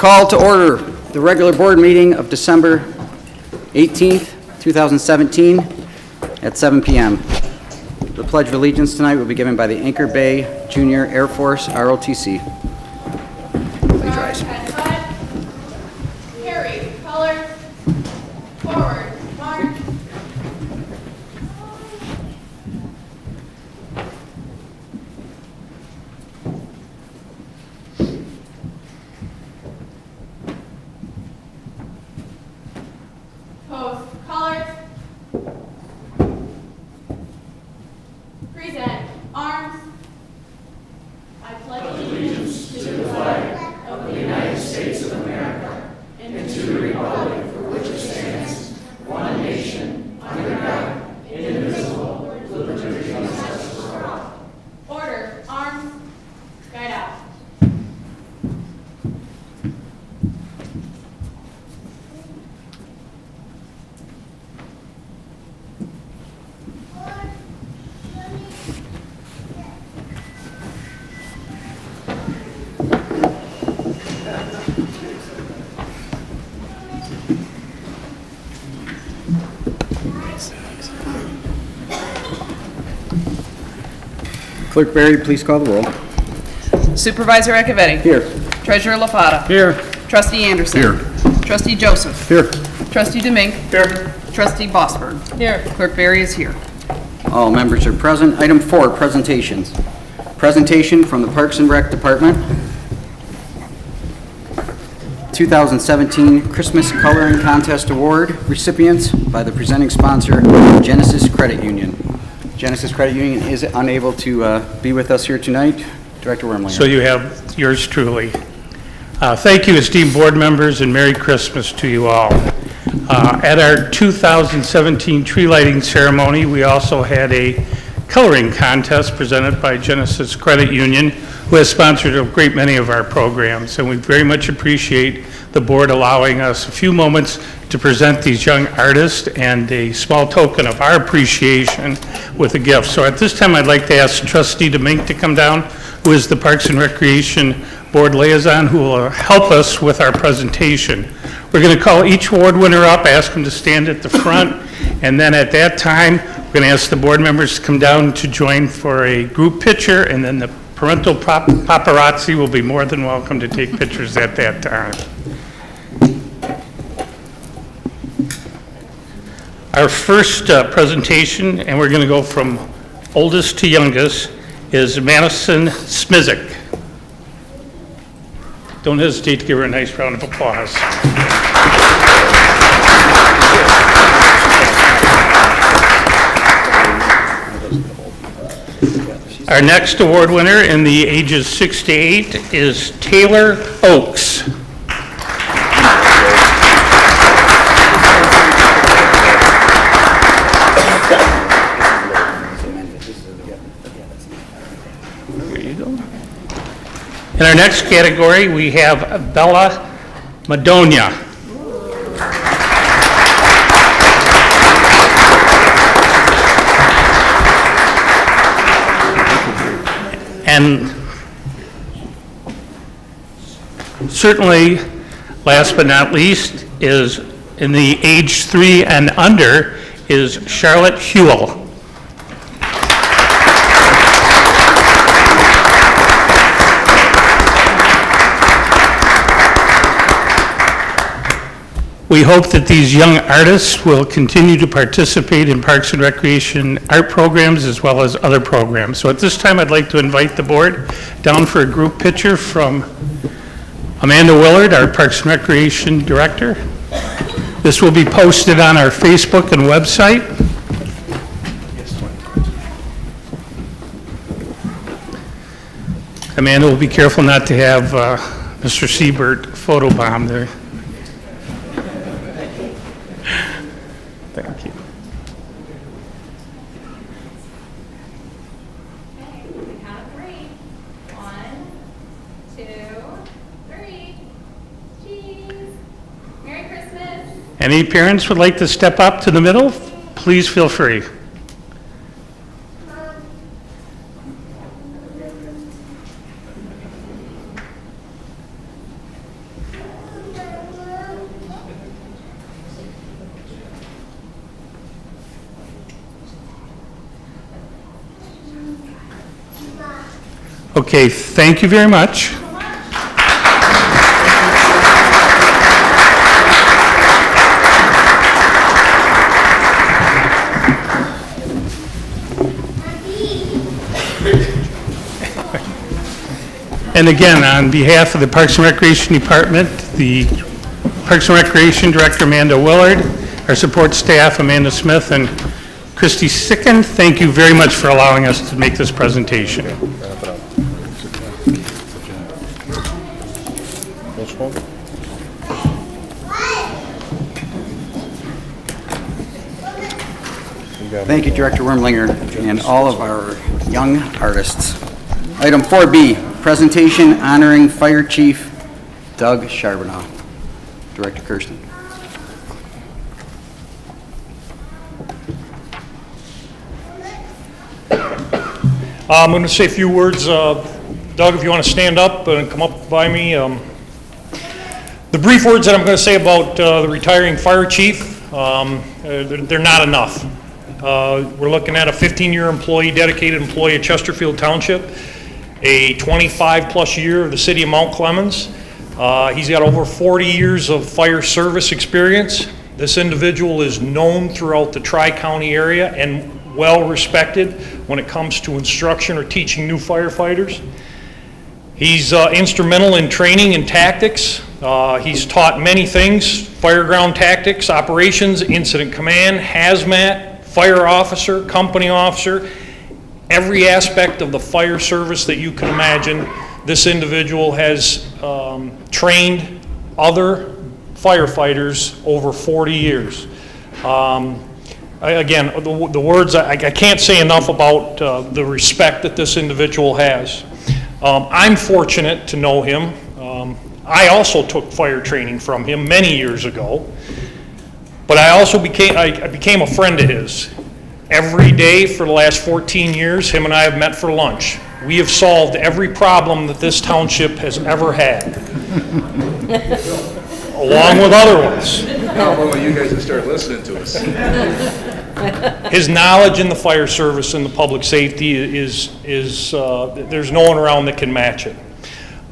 Call to order the regular board meeting of December 18th, 2017 at 7 p.m. The Pledge of Allegiance tonight will be given by the Anchor Bay Junior Air Force ROTC. Please rise. Carry, colors, forward, march. Post, colors. Present, arms. I pledge allegiance to the flag of the United States of America and to the republic for which it stands, one nation, under God, indivisible, with liberty and justice for all. Order, arms, guide out. Clerk Berry, please call the roll. Supervisor Echevetti. Here. Treasurer LaFata. Here. Trustee Anderson. Here. Trustee Joseph. Here. Trustee Demink. Here. Trustee Bossberg. Here. Clerk Berry is here. All members are present. Item 4, presentations. Presentation from the Parks and Rec Department. 2017 Christmas Coloring Contest Award recipients by the presenting sponsor, Genesis Credit Union. Genesis Credit Union is unable to be with us here tonight. Director Wormlinger. So you have yours truly. Thank you, esteemed board members, and Merry Christmas to you all. At our 2017 tree lighting ceremony, we also had a coloring contest presented by Genesis Credit Union, who has sponsored a great many of our programs, and we very much appreciate the board allowing us a few moments to present these young artists and a small token of our appreciation with a gift. So at this time, I'd like to ask Trustee Demink to come down, who is the Parks and Recreation Board Liaison, who will help us with our presentation. We're going to call each award winner up, ask them to stand at the front, and then at that time, we're going to ask the board members to come down to join for a group picture, and then the parental paparazzi will be more than welcome to take pictures at that time. Our first presentation, and we're going to go from oldest to youngest, is Madison Smizik. Don't hesitate to give her a nice round of applause. Our next award winner in the ages 6 to 8 is Taylor Oakes. In our next category, we have Bella Madonia. And certainly, last but not least, is in the age 3 and under, is Charlotte Hewell. We hope that these young artists will continue to participate in Parks and Recreation art programs as well as other programs. So at this time, I'd like to invite the board down for a group picture from Amanda Willard, our Parks and Recreation Director. This will be posted on our Facebook and website. Amanda will be careful not to have Mr. Siebert photobomb there. Thank you. Okay, we count of 3. 1, 2, 3. Cheese. Merry Christmas. Any parents would like to step up to the middle? Please feel free. Okay, thank you very much. And again, on behalf of the Parks and Recreation Department, the Parks and Recreation Director Amanda Willard, our support staff Amanda Smith and Christy Sicken, thank you very much for allowing us to make this presentation. Thank you, Director Wormlinger, and all of our young artists. Item 4B, presentation honoring Fire Chief Doug Charbonneau. Director Kirsten. I'm going to say a few words. Doug, if you want to stand up and come up by me. The brief words that I'm going to say about the retiring fire chief, they're not enough. We're looking at a 15-year employee, dedicated employee of Chesterfield Township, a 25-plus year of the city of Mount Clemens. He's got over 40 years of fire service experience. This individual is known throughout the Tri-County area and well respected when it comes to instruction or teaching new firefighters. He's instrumental in training and tactics. He's taught many things: fireground tactics, operations, incident command, hazmat, fire officer, company officer, every aspect of the fire service that you can imagine. This individual has trained other firefighters over 40 years. Again, the words, I can't say enough about the respect that this individual has. I'm fortunate to know him. I also took fire training from him many years ago, but I also became a friend of his. Every day for the last 14 years, him and I have met for lunch. We have solved every problem that this township has ever had, along with other ones. How about when you guys will start listening to us? His knowledge in the fire service and the public safety is there's no one around that can match it.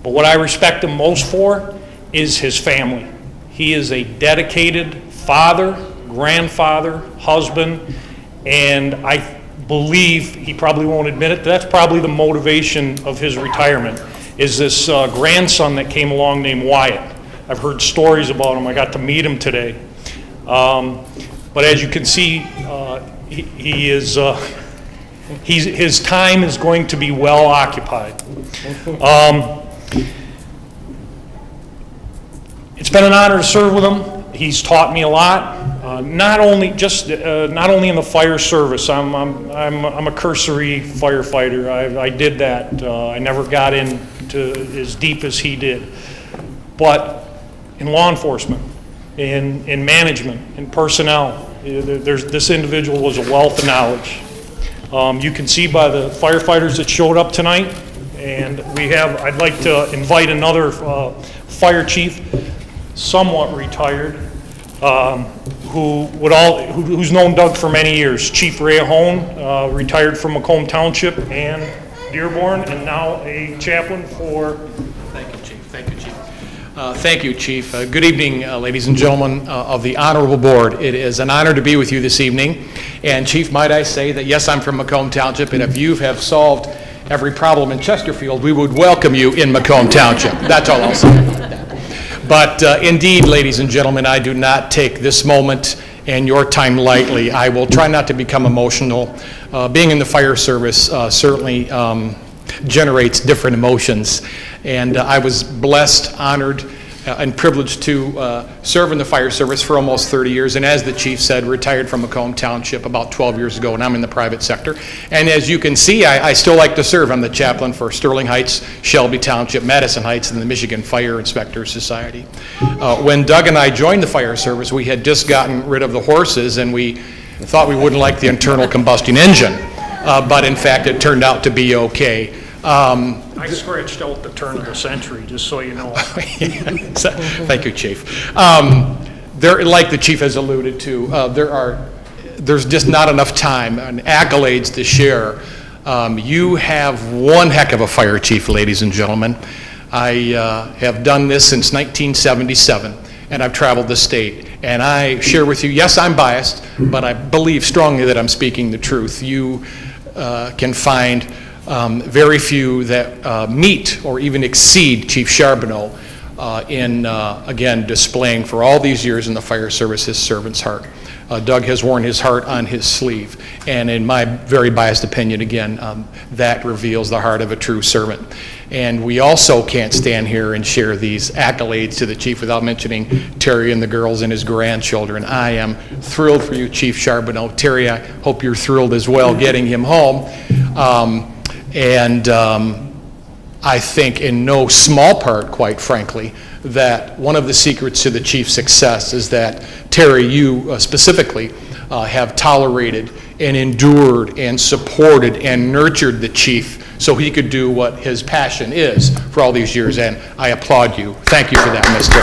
But what I respect him most for is his family. He is a dedicated father, grandfather, husband, and I believe, he probably won't admit it, that's probably the motivation of his retirement, is this grandson that came along named Wyatt. I've heard stories about him. I got to meet him today. But as you can see, his time is going to be well occupied. It's been an honor to serve with him. He's taught me a lot. Not only in the fire service. I'm a cursory firefighter. I did that. I never got into as deep as he did. But in law enforcement, in management, in personnel, this individual was a wealth of knowledge. You can see by the firefighters that showed up tonight, and I'd like to invite another fire chief, somewhat retired, who's known Doug for many years. Chief Ray Ahone, retired from Macomb Township and Dearborn, and now a chaplain for... Thank you, Chief. Thank you, Chief. Thank you, Chief. Good evening, ladies and gentlemen of the Honorable Board. It is an honor to be with you this evening. And Chief, might I say that, yes, I'm from Macomb Township, and if you have solved every problem in Chesterfield, we would welcome you in Macomb Township. That's all I'll say about that. But indeed, ladies and gentlemen, I do not take this moment and your time lightly. I will try not to become emotional. Being in the fire service certainly generates different emotions. And I was blessed, honored, and privileged to serve in the fire service for almost 30 years. And as the chief said, retired from Macomb Township about 12 years ago, and I'm in the private sector. And as you can see, I still like to serve. I'm the chaplain for Sterling Heights, Shelby Township, Madison Heights, and the Michigan Fire Inspectors Society. When Doug and I joined the fire service, we had just gotten rid of the horses, and we thought we wouldn't like the internal combustion engine. But in fact, it turned out to be okay. I scratched out the turn of the century, just so you know. Thank you, Chief. Like the Chief has alluded to, there's just not enough time and accolades to share You have one heck of a fire chief, ladies and gentlemen. I have done this since 1977, and I've traveled the state. And I share with you, yes, I'm biased, but I believe strongly that I'm speaking the truth. You can find very few that meet or even exceed Chief Charbonneau in, again, displaying for all these years in the fire service his servant's heart. Doug has worn his heart on his sleeve, and in my very biased opinion, again, that reveals the heart of a true servant. And we also can't stand here and share these accolades to the chief without mentioning Terry and the girls and his grandchildren. I am thrilled for you, Chief Charbonneau. Terry, I hope you're thrilled as well getting him home. I think in no small part, quite frankly, that one of the secrets to the chief's success is that, Terry, you specifically have tolerated and endured and supported and nurtured the chief so he could do what his passion is for all these years, and I applaud you. Thank you for that, Mr.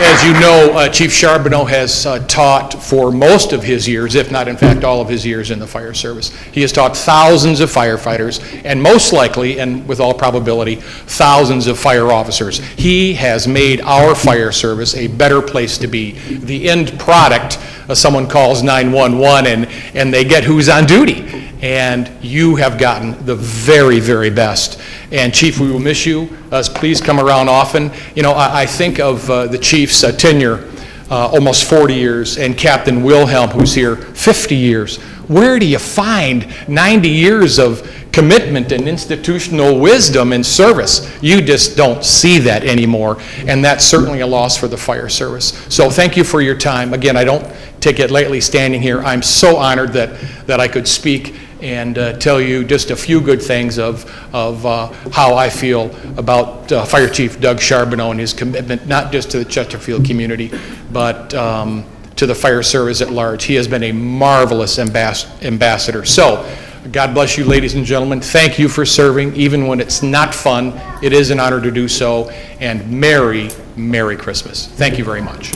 As you know, Chief Charbonneau has taught for most of his years, if not in fact all of his years in the fire service. He has taught thousands of firefighters, and most likely, and with all probability, thousands of fire officers. He has made our fire service a better place to be. The end product, someone calls 911 and they get who's on duty. And you have gotten the very, very best. And Chief, we will miss you. Please come around often. You know, I think of the Chief's tenure, almost 40 years, and Captain Wilhelm, who's here, 50 years. Where do you find 90 years of commitment and institutional wisdom and service? You just don't see that anymore, and that's certainly a loss for the fire service. So thank you for your time. Again, I don't take it lightly standing here. I'm so honored that I could speak and tell you just a few good things of how I feel about Fire Chief Doug Charbonneau and his commitment, not just to the Chesterfield community, but to the fire service at large. He has been a marvelous ambassador. So, God bless you, ladies and gentlemen. Thank you for serving, even when it's not fun. It is an honor to do so, and Merry, Merry Christmas. Thank you very much.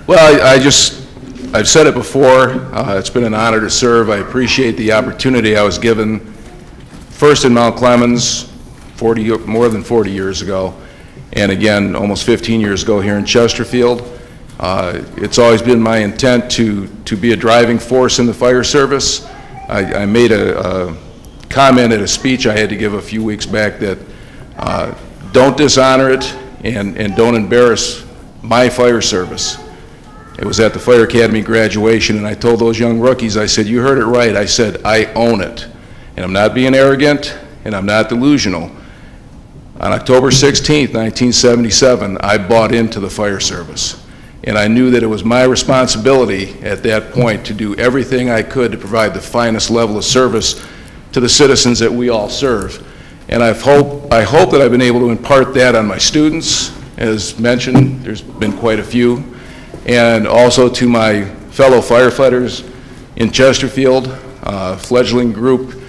Well, I've said it before, it's been an honor to serve. I appreciate the opportunity I was given, first in Mount Clemens, more than 40 years ago, and again, almost 15 years ago here in Chesterfield. It's always been my intent to be a driving force in the fire service. I made a comment at a speech I had to give a few weeks back that don't dishonor it and don't embarrass my fire service. It was at the Fire Academy graduation, and I told those young rookies, I said, you heard it right. I said, I own it. And I'm not being arrogant, and I'm not delusional. On October 16th, 1977, I bought into the fire service. And I knew that it was my responsibility at that point to do everything I could to provide the finest level of service to the citizens that we all serve. And I hope that I've been able to impart that on my students. As mentioned, there's been quite a few. And also to my fellow firefighters in Chesterfield, fledgling group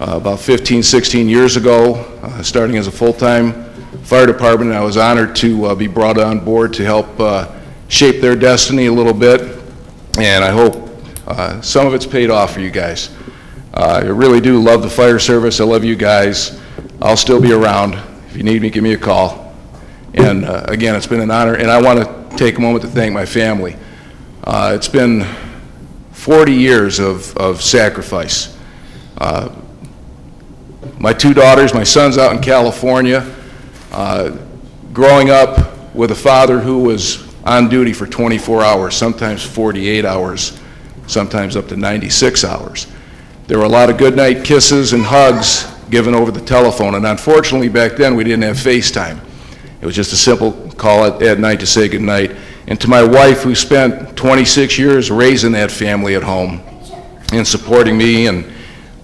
about 15, 16 years ago, starting as a full-time fire department. I was honored to be brought on board to help shape their destiny a little bit, and I hope some of it's paid off for you guys. I really do love the fire service. I love you guys. I'll still be around. If you need me, give me a call. And again, it's been an honor, and I want to take a moment to thank my family. It's been 40 years of sacrifice. My two daughters, my son's out in California, growing up with a father who was on duty for 24 hours, sometimes 48 hours, sometimes up to 96 hours. There were a lot of goodnight kisses and hugs given over the telephone, and unfortunately back then we didn't have FaceTime. It was just a simple call at night to say goodnight. And to my wife, who spent 26 years raising that family at home and supporting me, and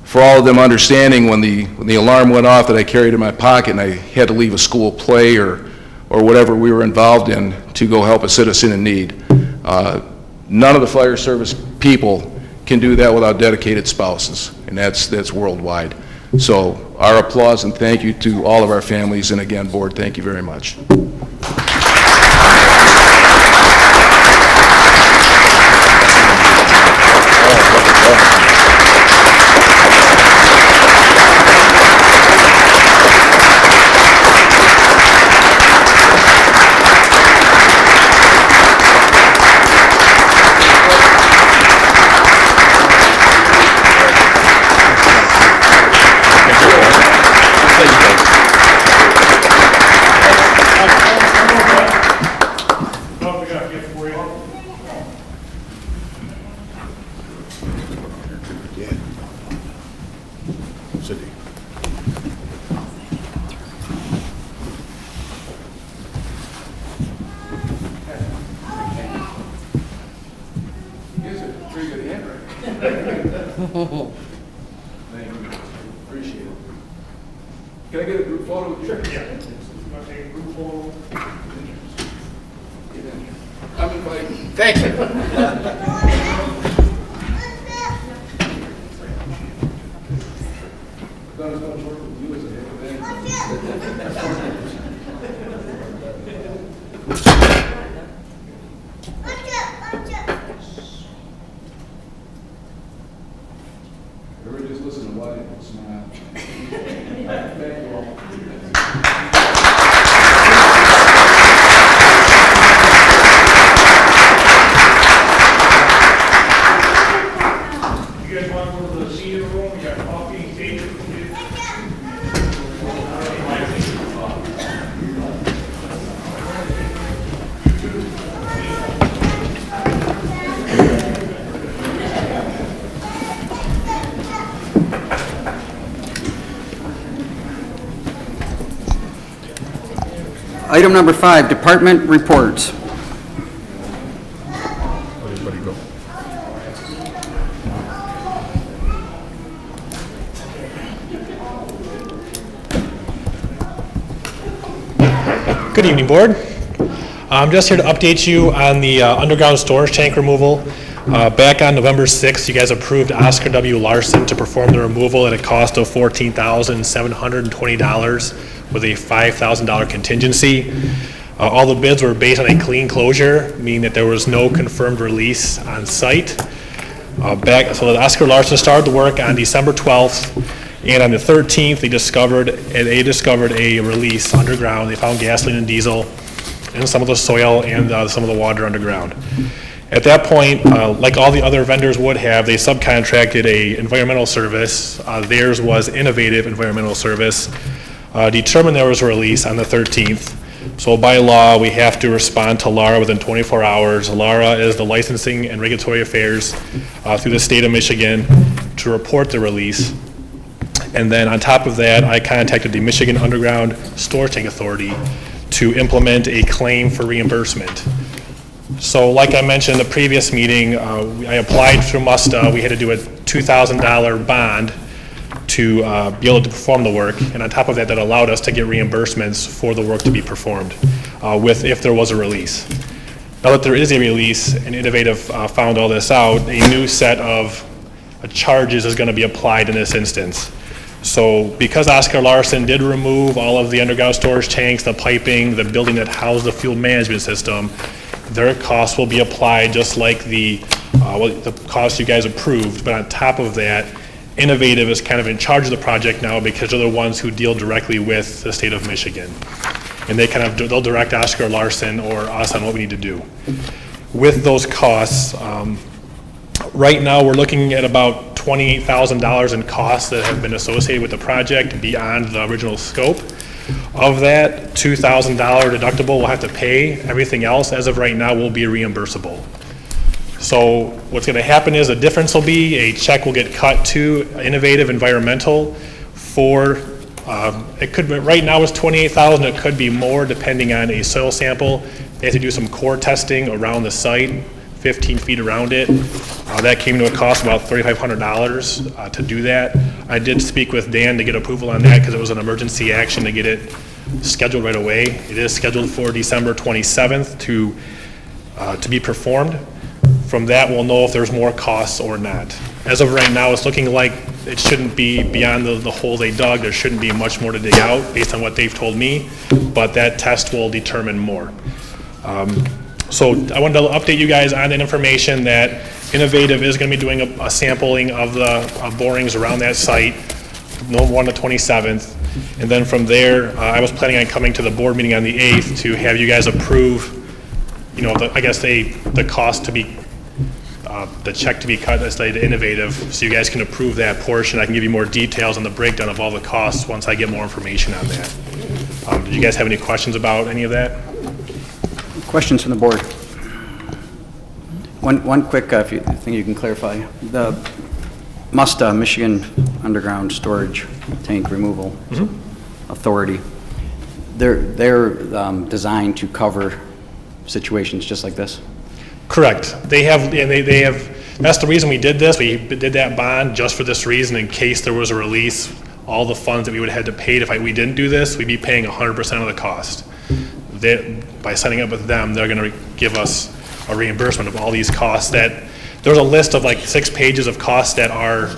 for all of them understanding when the alarm went off that I carried in my pocket and I had to leave a school play or whatever we were involved in to go help a citizen in need. None of the fire service people can do that without dedicated spouses, and that's worldwide. So our applause and thank you to all of our families, and again, Board, thank you very much. Oh, we got a gift for you. Appreciate it. Can I get a group photo? Sure. Yeah. Want to take a group photo? I'm invited. Thank you. Everybody just listen to what and smile. Thank you all. You guys want to go to the senior room? We got coffee, cake. Item number 5, department reports. Good evening, Board. I'm just here to update you on the underground storage tank removal. Back on November 6th, you guys approved Oscar W. Larson to perform the removal at a cost of $14,720 with a $5,000 contingency. All the bids were based on a clean closure, meaning that there was no confirmed release on site. So the Oscar Larson started the work on December 12th, and on the 13th, they discovered a release underground. They found gasoline and diesel and some of the soil and some of the water underground. At that point, like all the other vendors would have, they subcontracted a environmental service. Theirs was Innovative Environmental Service. Determined there was a release on the 13th. So by law, we have to respond to LARA within 24 hours. LARA is the Licensing and Regulatory Affairs through the state of Michigan to report the release. And then on top of that, I contacted the Michigan Underground Storage Tank Authority to implement a claim for reimbursement. So like I mentioned in the previous meeting, I applied through MUSTA. We had to do a $2,000 bond to be able to perform the work. And on top of that, that allowed us to get reimbursements for the work to be performed if there was a release. Now that there is a release, and Innovative found all this out, a new set of charges is going to be applied in this instance. So because Oscar Larson did remove all of the underground storage tanks, the piping, the building that housed the fuel management system, their costs will be applied just like the costs you guys approved. But on top of that, Innovative is kind of in charge of the project now because they're the ones who deal directly with the state of Michigan. And they'll direct Oscar Larson or us on what we need to do. With those costs, right now we're looking at about $28,000 in costs that have been associated with the project beyond the original scope. Of that, $2,000 deductible we'll have to pay. Everything else, as of right now, will be reimbursable. So what's going to happen is the difference will be a check will get cut to Innovative Environmental for, it could be, right now it's $28,000, it could be more depending on a soil sample. They have to do some core testing around the site, 15 feet around it. That came to a cost of about $3,500 to do that. I did speak with Dan to get approval on that because it was an emergency action to get it scheduled right away. It is scheduled for December 27th to be performed. From that, we'll know if there's more costs or not. As of right now, it's looking like it shouldn't be beyond the hole they dug. There shouldn't be much more to dig out based on what they've told me, but that test will determine more. So I wanted to update you guys on that information that Innovative is going to be doing a sampling of the borings around that site, no 1 to 27th. And then from there, I was planning on coming to the board meeting on the 8th to have you guys approve, you know, the cost to be, the check to be cut as to Innovative, so you guys can approve that portion. I can give you more details on the breakdown of all the costs once I get more information on that. Did you guys have any questions about any of that? Questions from the board? One quick thing you can clarify. The MUSTA, Michigan Underground Storage Tank Removal Authority, they're designed to cover situations just like this? Correct. They have, that's the reason we did this. We did that bond just for this reason, in case there was a release. All the funds that we would have had to pay if we didn't do this, we'd be paying 100% of the cost. By signing up with them, they're going to give us a reimbursement of all these costs. There's a list of like 6 pages of costs that are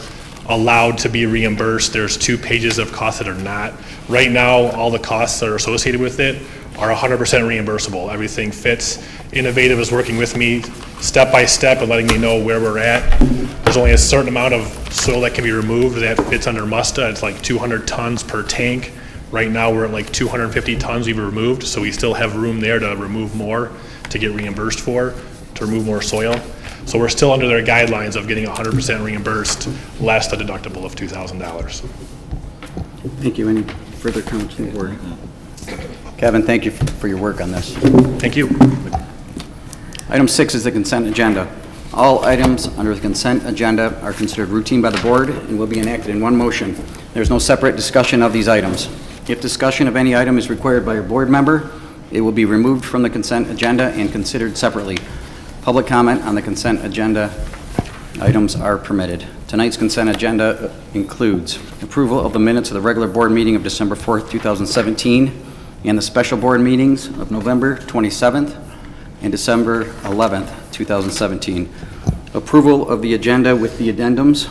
allowed to be reimbursed. There's 2 pages of costs that are not. Right now, all the costs that are associated with it are 100% reimbursable. Everything fits. Innovative is working with me step by step and letting me know where we're at. There's only a certain amount of soil that can be removed that fits under MUSTA. It's like 200 tons per tank. Right now, we're at like 250 tons we've removed, so we still have room there to remove more, to get reimbursed for, to remove more soil. So we're still under their guidelines of getting 100% reimbursed, less the deductible of $2,000. Thank you. Any further comments from the board? Kevin, thank you for your work on this. Thank you. Item 6 is the consent agenda. All items under the consent agenda are considered routine by the board and will be enacted in one motion. There's no separate discussion of these items. If discussion of any item is required by a board member, it will be removed from the consent agenda and considered separately. Public comment on the consent agenda items are permitted. Tonight's consent agenda includes approval of the minutes of the regular board meeting of December 4th, 2017, and the special board meetings of November 27th and December 11th, 2017. Approval of the agenda with the addendums,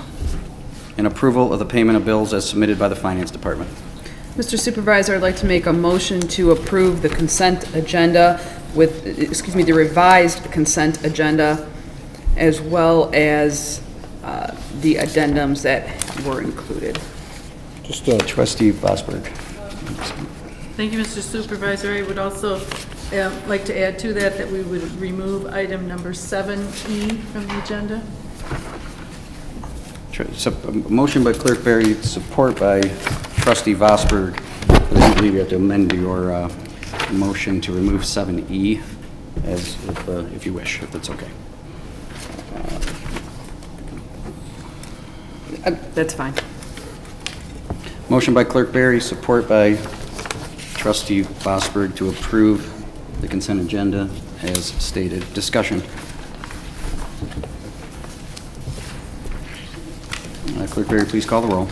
and approval of the payment of bills as submitted by the Finance Department. Mr. Supervisor, I'd like to make a motion to approve the consent agenda with, the revised consent agenda, as well as the addendums that were included. Just Trustee Vosberg. Thank you, Mr. Supervisor. I would also like to add to that we would remove item number 7E from the agenda. So, a motion by Clerk Barry, support by Trustee Vosberg. I believe you have to amend your motion to remove 7E as if you wish, if that's okay. That's fine. Motion by Clerk Barry, support by Trustee Vosberg to approve the consent agenda as stated. Discussion. Clerk Barry, please call the roll.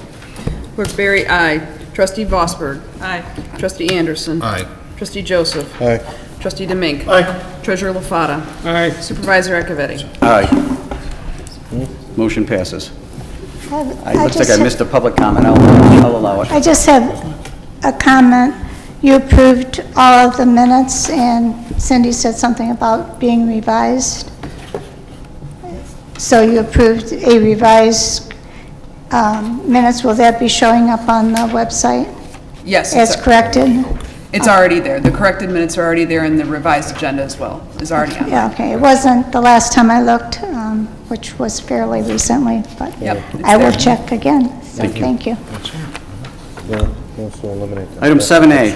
Clerk Barry, aye. Trustee Vosberg. Aye. Trustee Anderson. Aye. Trustee Joseph. Aye. Trustee Demink. Aye. Treasurer LaFata. Aye. Supervisor Echevetti. Aye. Motion passes. It looks like I missed a public comment. I'll allow it. I just have a comment. You approved all of the minutes, and Cindy said something about being revised. So you approved a revised minutes. Will that be showing up on the website Yes. as corrected? It's already there. The corrected minutes are already there, and the revised agenda as well is already on. Yeah, okay. It wasn't the last time I looked, which was fairly recently, but Yep, it's I will there. check again. So thank you. Item 7A.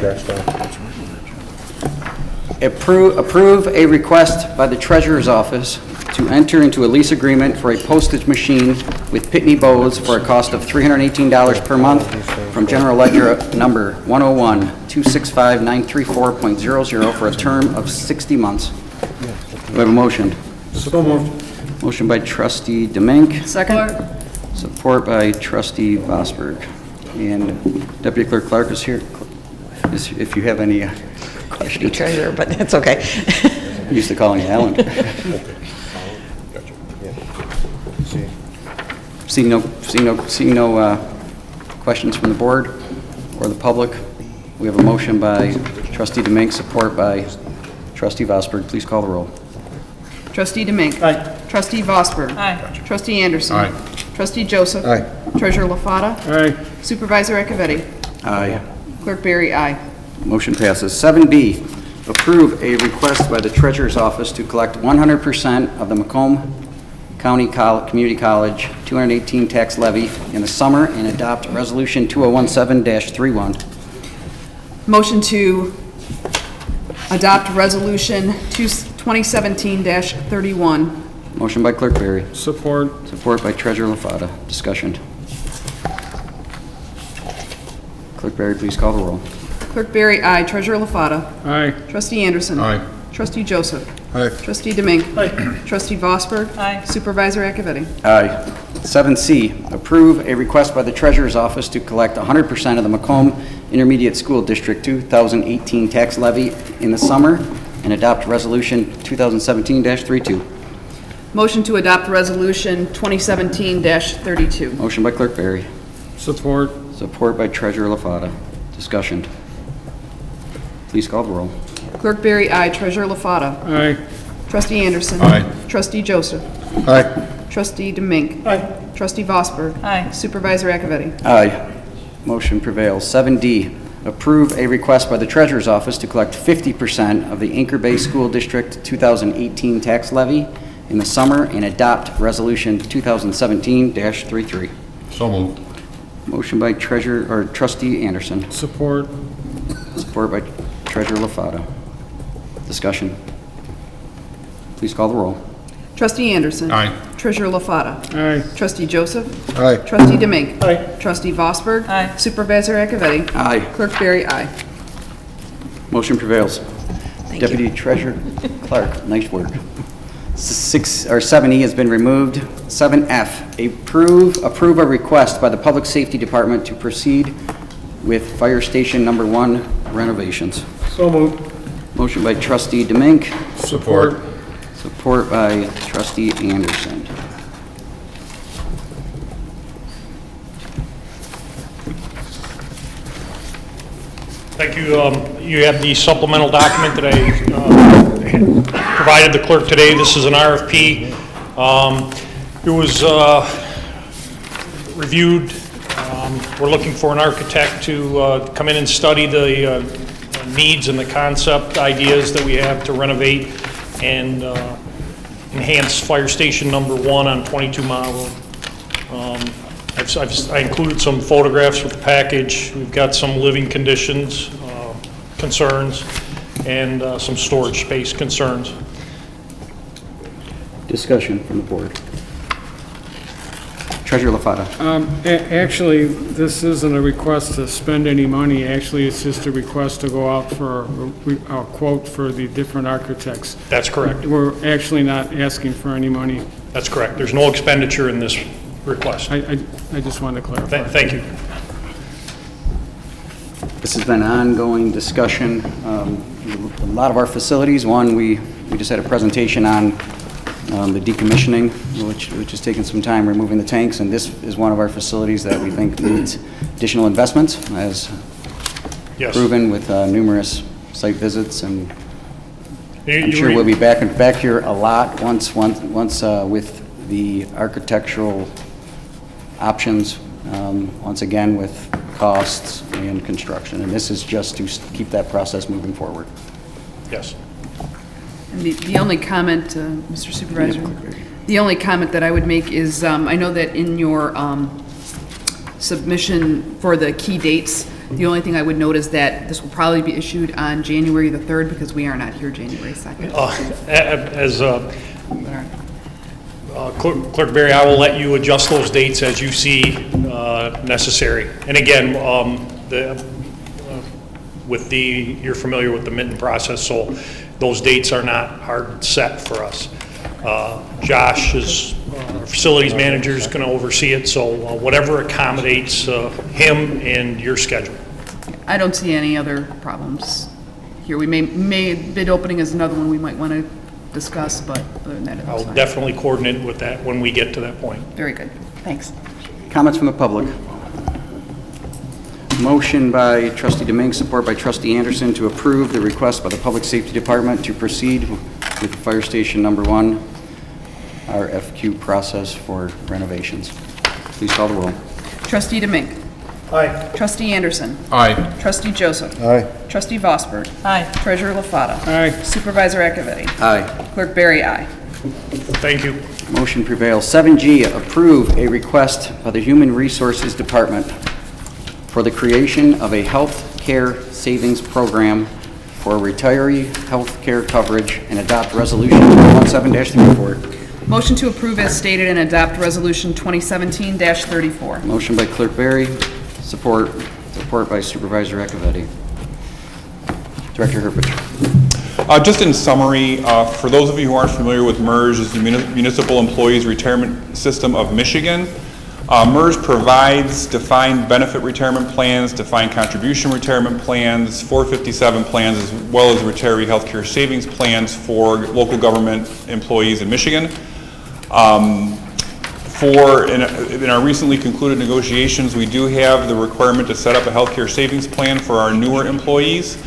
Approve a request by the Treasurer's Office to enter into a lease agreement for a postage machine with Pitney Bowes for a cost of $318 per month from General Ledger number 101-265-934.00 for a term of 60 months. Do we have a motion? So moved. Motion by Trustee Demink, Second? support by Trustee Vosberg. And Deputy Clerk Clark is here, if you have any questions. Treasurer, but that's okay. Used to calling you Alan. Seeing no questions from the board or the public, we have a motion by trustee Demink, support by trustee Vosberg. Please call the roll. Trustee Demink. Aye. Trustee Vosberg. Aye. Trustee Anderson. Aye. Trustee Joseph. Aye. Treasurer LaFata. Aye. Supervisor Echevetti. Aye. Clerk Barry, aye. Motion passes. 7B, approve a request by the Treasurer's Office to collect 100% of the Macomb County Community College 218 tax levy in the summer and adopt Resolution 2017-31. Motion to adopt Resolution 2017-31. Motion by Clerk Barry. Support. Support by Treasurer LaFata. Discussion. Clerk Barry, please call the roll. Clerk Barry, aye. Treasurer LaFata. Aye. Trustee Anderson. Aye. Trustee Joseph. Aye. Trustee Demink. Aye. Trustee Vosberg. Aye. Supervisor Echevetti. Aye. 7C, approve a request by the Treasurer's Office to collect 100% of the Macomb Intermediate School District 2018 tax levy in the summer and adopt Resolution 2017-32. Motion to adopt Resolution 2017-32. Motion by Clerk Barry. Support. Support by Treasurer LaFata. Discussion. Please call the roll. Clerk Barry, aye. Treasurer LaFata. Aye. Trustee Anderson. Aye. Trustee Joseph. Aye. Trustee Demink. Aye. Trustee Vosberg. Aye. Supervisor Echevetti. Aye. Motion prevails. 7D, approve a request by the Treasurer's Office to collect 50% of the Anchor Bay School District 2018 tax levy in the summer and adopt Resolution 2017-33. So moved. Motion by Trustee Anderson. Support. Support by Treasurer LaFata. Discussion. Please call the roll. Trustee Anderson. Aye. Treasurer LaFata. Aye. Trustee Joseph. Aye. Trustee Demink. Aye. Trustee Vosberg. Aye. Supervisor Echevetti. Aye. Clerk Barry, aye. Motion prevails. Thank Deputy Treasurer Clark, nice work. 7E has been removed. 7F, approve a request by the Public Safety Department to proceed with Fire Station Number 1 renovations. So moved. Motion by Trustee Demink, Support. support by Trustee Anderson. Thank you. You have the supplemental document that I provided the clerk today. This is an RFP. It was reviewed. We're looking for an architect to come in and study the needs and the concept ideas that we have to renovate and enhance Fire Station Number 1 on 22 Mile Road. I included some photographs with the package. We've got some living conditions, concerns, and some storage space concerns. Discussion from the board. Treasurer LaFata. Actually, this isn't a request to spend any money. Actually, it's just a request to go out for a quote for the different architects. That's correct. We're actually not asking for any money. That's correct. There's no expenditure in this request. I just wanted to clarify. Thank you. This has been ongoing discussion. A lot of our facilities, one, we just had a presentation on the decommissioning, which has taken some time removing the tanks, and this is one of our facilities that we think needs additional investments, as Yes. proven with numerous site visits, and I'm You sure re- we'll be back here a lot once with the architectural options, once again with costs and construction, and this is just to keep that process moving forward. Yes. And the only comment, Mr. Supervisor, the only comment that I would make is, I know that in your submission for the key dates, the only thing I would note is that this will probably be issued on January the 3rd, because we are not here January 2nd. As Clerk Barry, I will let you adjust those dates as you see necessary. And again, you're familiar with the Minton process, so those dates are not hard set for us. Josh is, our facilities manager, is going to oversee it, so whatever accommodates him and your schedule. I don't see any other problems here. We may bid opening is another one we might want to discuss, but other than that, it's I'll fine. definitely coordinate with that when we get to that point. Very good. Thanks. Comments from the public. Motion by trustee Domingue, support by trustee Anderson to approve the request by the Public Safety Department to proceed with the Fire Station Number 1 RFQ process for renovations. Please call the roll. Trustee Domingue. Aye. Trustee Anderson. Aye. Trustee Joseph. Aye. Trustee Vosberg. Aye. Treasurer LaFata. Aye. Supervisor Akavetti. Aye. Clerk Barry, aye. Thank you. Motion prevails. 7G, approve a request by the Human Resources Department for the creation of a health care savings program for retiree health care coverage and adopt resolution 17-34. Motion to approve as stated and adopt Resolution 2017-34. Motion by Clerk Barry, support by Supervisor Akavetti. Director Herpich. Just in summary, for those of you who aren't familiar with MERS, is the Municipal Employees Retirement System of Michigan. MERS provides defined benefit retirement plans, defined contribution retirement plans, 457 plans, as well as retiree health care savings plans for local government employees in Michigan. In our recently concluded negotiations, we do have the requirement to set up a health care savings plan for our newer employees.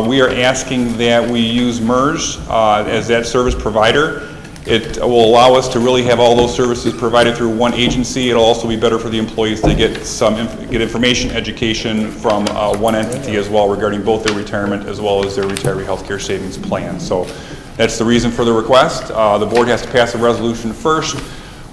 We are asking that we use MERS as that service provider. It will allow us to really have all those services provided through one agency. It'll also be better for the employees to get get information, education from one entity as well regarding both their retirement as well as their retiree health care savings plan. So that's the reason for the request. The board has to pass a resolution first.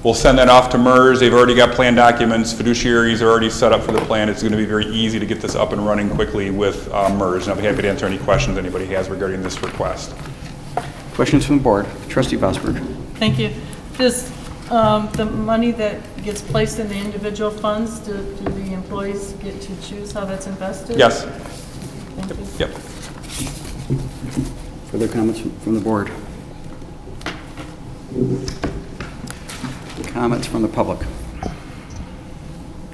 We'll send that off to MERS. They've already got plan documents. Fiduciaries are already set up for the plan. It's going to be very easy to get this up and running quickly with MERS. And I'll be happy to answer any questions anybody has regarding this request. Questions from the board? Trustee Vosberg. Thank you. Does the money that gets placed in the individual funds, do the employees get to choose how that's invested? Yes. Thank you. Yep. Further comments from the board? Comments from the public?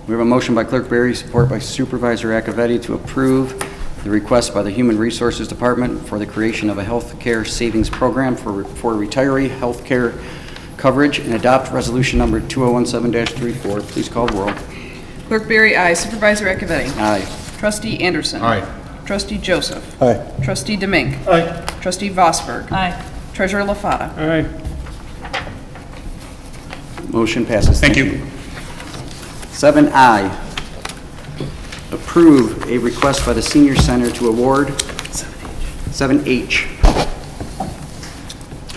We have a motion by Clerk Barry, support by Supervisor Akavetti to approve the request by the Human Resources Department for the creation of a health care savings program for retiree health care coverage and adopt resolution number 2017-34. Please call the roll. Clerk Barry, aye. Supervisor Akavetti. Aye. Trustee Anderson. Aye. Trustee Joseph. Aye. Trustee Domingue. Aye. Trustee Vosberg. Aye. Treasurer LaFata. Aye. Motion passes. Thank you. 7I, approve a request by the Senior Center to award. 7H,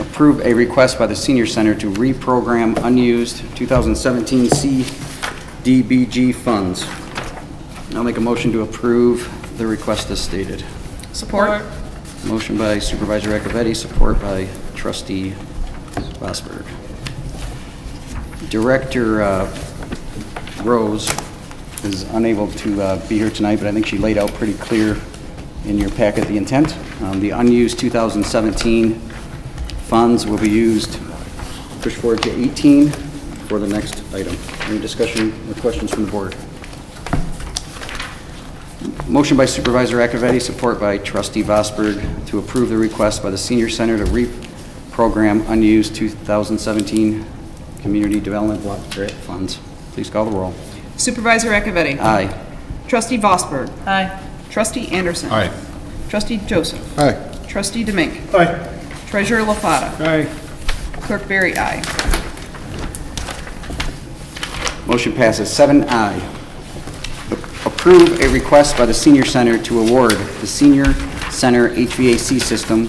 approve a request by the Senior Center to reprogram unused 2017 CDBG funds. I'll make a motion to approve the request as stated. Support. Motion by Supervisor Akavetti, support by Trustee Vosberg. Director Rose is unable to be here tonight, but I think she laid out pretty clear in your packet the intent. The unused 2017 funds will be used, push forward to 18 for the next item. Any discussion or questions from the board? Motion by Supervisor Akavetti, support by Trustee Vosberg to approve the request by the Senior Center to reprogram unused 2017 Community Development Block Grant Funds. Please call the roll. Supervisor Akavetti. Aye. Trustee Vosberg. Aye. Trustee Anderson. Aye. Trustee Joseph. Aye. Trustee Domingue. Aye. Treasurer LaFata. Aye. Clerk Barry, aye. Motion passes. 7I, approve a request by the Senior Center to award the Senior Center HVAC System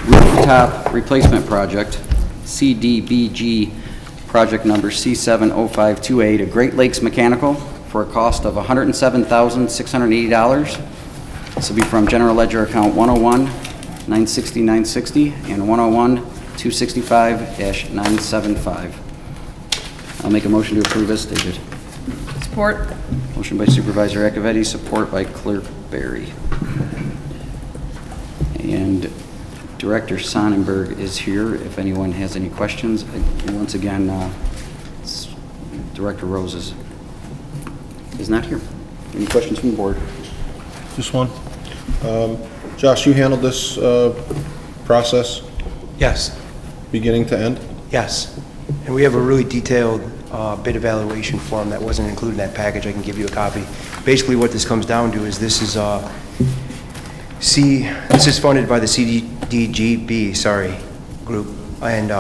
Rooftop Replacement Project, CDBG, project number C70528, to Great Lakes Mechanical for a cost of $107,680. This will be from General Ledger Account 101-960-960 and 101-265-975. I'll make a motion to approve as stated. Support. Motion by Supervisor Akavetti, support by Clerk Barry. And Director Sonnenberg is here if anyone has any questions. Once again, Director Rose is not here. Any questions from the board? Just one. Josh, you handled this process Yes, beginning to end? yes. And we have a really detailed bid evaluation form that wasn't included in that package. I can give you a copy. Basically, what this comes down to is this is funded by the CDGB, group, and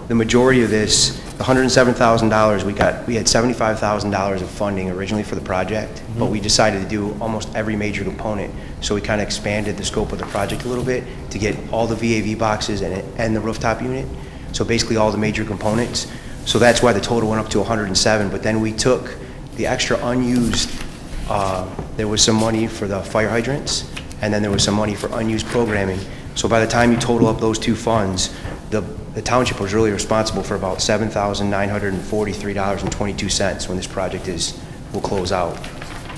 the majority of this, the $107,000 we had $75,000 of funding originally for the project, but we decided to do almost every major component, so we kind of expanded the scope of the project a little bit to get all the VAV boxes and the rooftop unit, so basically all the major components. So that's why the total went up to 107, but then we took the extra unused, there was some money for the fire hydrants, and then there was some money for unused programming. So by the time you total up those two funds, the township was really responsible for about $7,943.22 when this project will close out.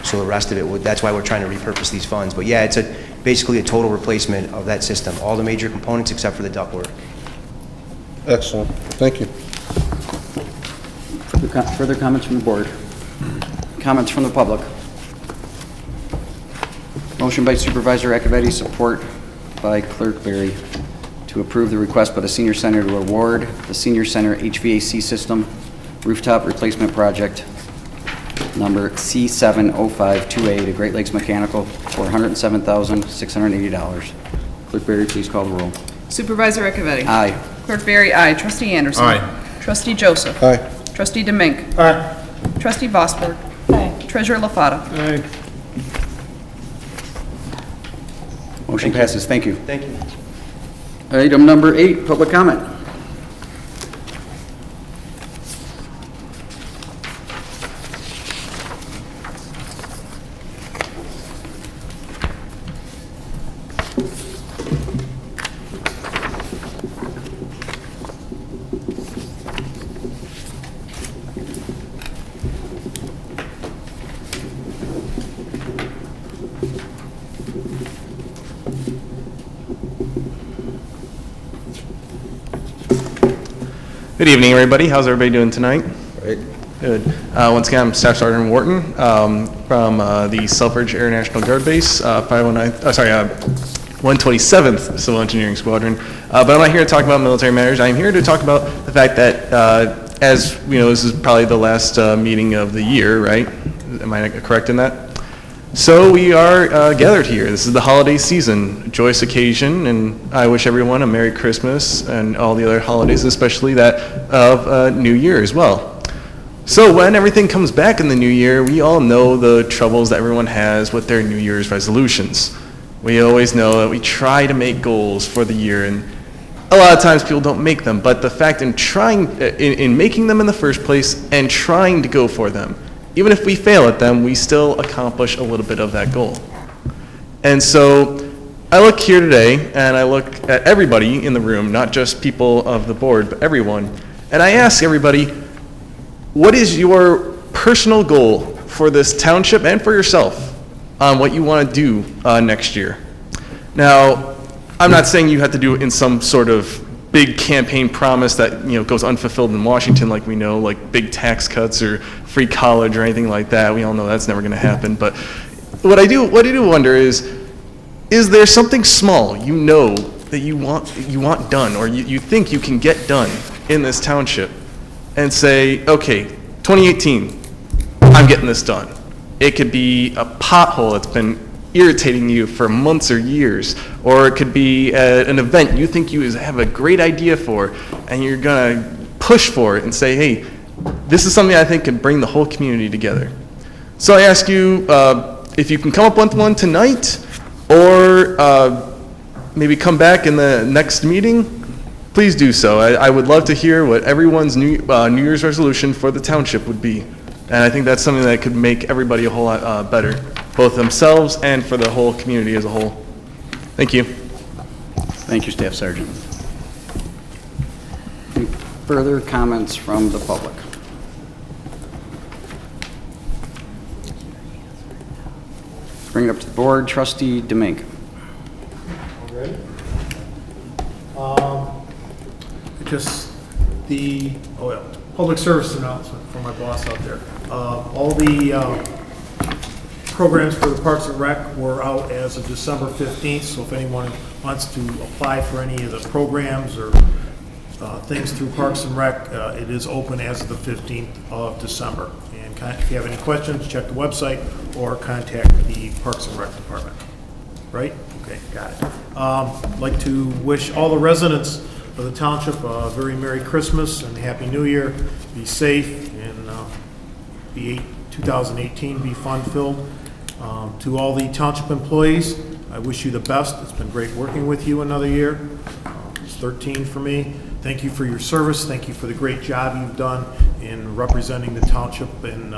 So the rest of it, that's why we're trying to repurpose these funds. But yeah, it's basically a total replacement of that system, all the major components except for the ductwork. Excellent. Thank you. Further comments from the board? Comments from the public? Motion by Supervisor Akavetti, support by Clerk Berry, to approve the request by the Senior Center to award the Senior Center HVAC System Rooftop Replacement Project number C70528 to Great Lakes Mechanical for $107,680. Clerk Berry, please call the roll. Supervisor Akavetti? Aye. Clerk Berry, aye. Trustee Anderson? Aye. Trustee Joseph? Aye. Trustee Demink? Aye. Trustee Vosberg? Aye. Treasurer LaFata? Aye. Motion passes. Thank you. Thank you. Item number 8, public comment. Good evening, everybody. How's everybody doing tonight? Great. Good. Once again, I'm Staff Sergeant Wharton from the Selfridge Air National Guard Base, 127th Civil Engineering Squadron. But I'm not here to talk about military matters. I'm here to talk about the fact that, as you know, this is probably the last meeting of the year, right? Am I correct in that? So we are gathered here. This is the holiday season, a joyous occasion, and I wish everyone a Merry Christmas and all the other holidays, especially that of New Year as well. So when everything comes back in the new year, we all know the troubles that everyone has with their New Year's resolutions. We always know that we try to make goals for the year, and a lot of times people don't make them, but the fact in making them in the first place and trying to go for them, even if we fail at them, we still accomplish a little bit of that goal. And so I look here today, and I look at everybody in the room, not just people of the board, but everyone, and I ask everybody, what is your personal goal for this township and for yourself on what you want to do next year? Now, I'm not saying you have to do it in some sort of big campaign promise that goes unfulfilled in Washington, like we know, like big tax cuts or free college or anything like that. We all know that's never going to happen. But what I do wonder is there something small that you want done, or you think you can get done in this township, and say, okay, 2018, I'm getting this done. It could be a pothole that's been irritating you for months or years, or it could be an event you think you have a great idea for, and you're going to push for it and say, hey, this is something I think can bring the whole community together. So I ask you if you can come up with one tonight, or maybe come back in the next meeting, please do so. I would love to hear what everyone's New Year's resolution for the township would be. And I think that's something that could make everybody a whole lot better, both themselves and for the whole community as a whole. Thank you. Thank you, Staff Sergeant. Any further comments from the public? Bring it up to the board. Trustee Demink. Just the public service announcement for my boss out there. All the programs for the Parks and Rec were out as of December 15th, so if anyone wants to apply for any of the programs or things through Parks and Rec. It is open as of the 15th of December. And if you have any questions, check the website or contact the Parks and Rec department. Right? Okay, got it. I'd like to wish all the residents of the township a very Merry Christmas and Happy New Year. Be safe and 2018 be fun-filled. To all the township employees, I wish you the best. It's been great working with you another year. It's 13 for me. Thank you for your service. Thank you for the great job you've done in representing the township and